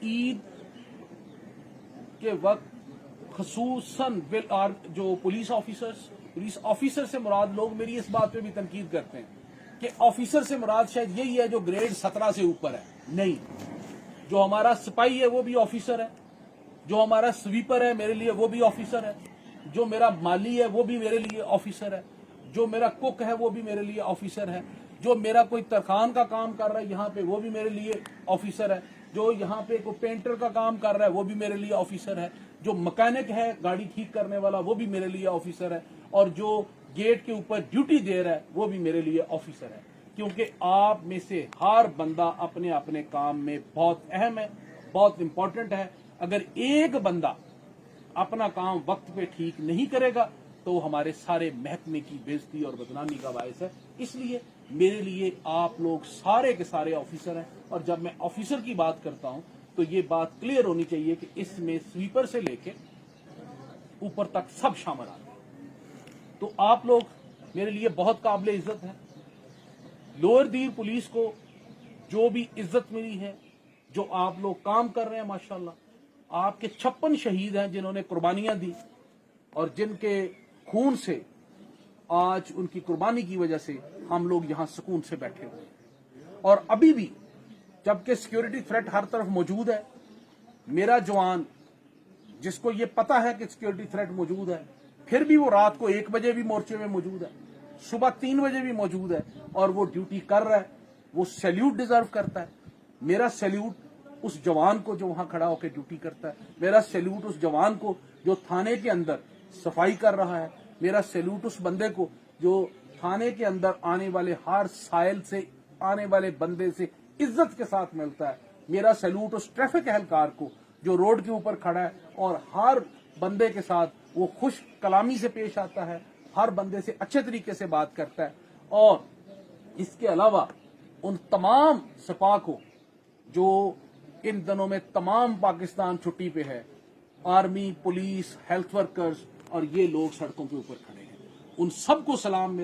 ईद के वक्त खसूसन जो पुलिस ऑफिसर से मुराद, लोग मेरी इस बात पे भी तनकीद करते हैं कि ऑफिसर से मुराद शायद यही है जो ग्रेड 17 से ऊपर है। नहीं, जो हमारा सिपाही है वो भी ऑफिसर है, जो हमारा स्वीपर है मेरे लिए वो भी ऑफिसर है, जो मेरा माली है वो भी मेरे लिए ऑफिसर है, जो मेरा कुक है वो भी मेरे लिए ऑफिसर है, जो मेरा कोई तरखान का काम कर रहा है यहाँ पे वो भी मेरे लिए ऑफिसर है, जो यहाँ पे कोई पेंटर का काम कर रहा है वो भी मेरे लिए ऑफिसर है, जो मैकेनिक है गाड़ी ठीक करने वाला वो भी मेरे लिए ऑफिसर है, और जो गेट के ऊपर ड्यूटी दे रहा है वो भी मेरे लिए ऑफिसर है। क्योंकि आप में से हर बंदा अपने अपने काम में बहुत अहम है, बहुत इंपॉर्टेंट है। अगर एक बंदा अपना काम वक्त पे ठीक नहीं करेगा तो हमारे सारे महकमे की बेइज्जती और बदनामी का बायस है। इसलिए मेरे लिए आप लोग सारे के सारे ऑफिसर हैं, और जब मैं ऑफिसर की बात करता हूं तो ये बात क्लियर होनी चाहिए कि इसमें स्वीपर से लेके ऊपर तक सब शामिल आते हैं। तो आप लोग मेरे लिए बहुत काबिल इज्जत हैं। लोअर दीर पुलिस को जो भी इज्जत मिली है, जो आप लोग काम कर रहे हैं, माशाल्लाह आपके 56 शहीद हैं जिन्होंने कुर्बानियां दी, और जिनके खून से आज उनकी कुर्बानी की वजह से हम लोग यहां सुकून से बैठे हुए हैं। और अभी भी जबकि सिक्योरिटी थ्रेट हर तरफ मौजूद है, मेरा जवान जिसको ये पता है कि सिक्योरिटी थ्रेट मौजूद है, फिर भी वो रात को 1 बजे भी मोर्चे में मौजूद है, सुबह 3 बजे भी मौजूद है, और वो ड्यूटी कर रहा है। वो सैल्यूट डिजर्व करता है। मेरा सैल्यूट उस जवान को जो वहां खड़ा होकर ड्यूटी करता है, मेरा सैल्यूट उस जवान को जो थाने के अंदर सफाई कर रहा है, मेरा सैल्यूट उस बंदे को जो थाने के अंदर आने वाले हर साइल से आने वाले बंदे से इज्जत के साथ मिलता है, मेरा सैल्यूट उस ट्रैफिक एहलकार को जो रोड के ऊपर खड़ा है और हर बंदे के साथ वो खुश कलामी से पेश आता है, हर बंदे से अच्छे तरीके से बात करता है। और इसके अलावा उन तमाम सिपा को जो इन दिनों में तमाम पाकिस्तान छुट्टी पे है, आर्मी, पुलिस, हेल्थ वर्कर्स, और ये लोग सड़कों के ऊपर खड़े हैं, उन सबको सलाम।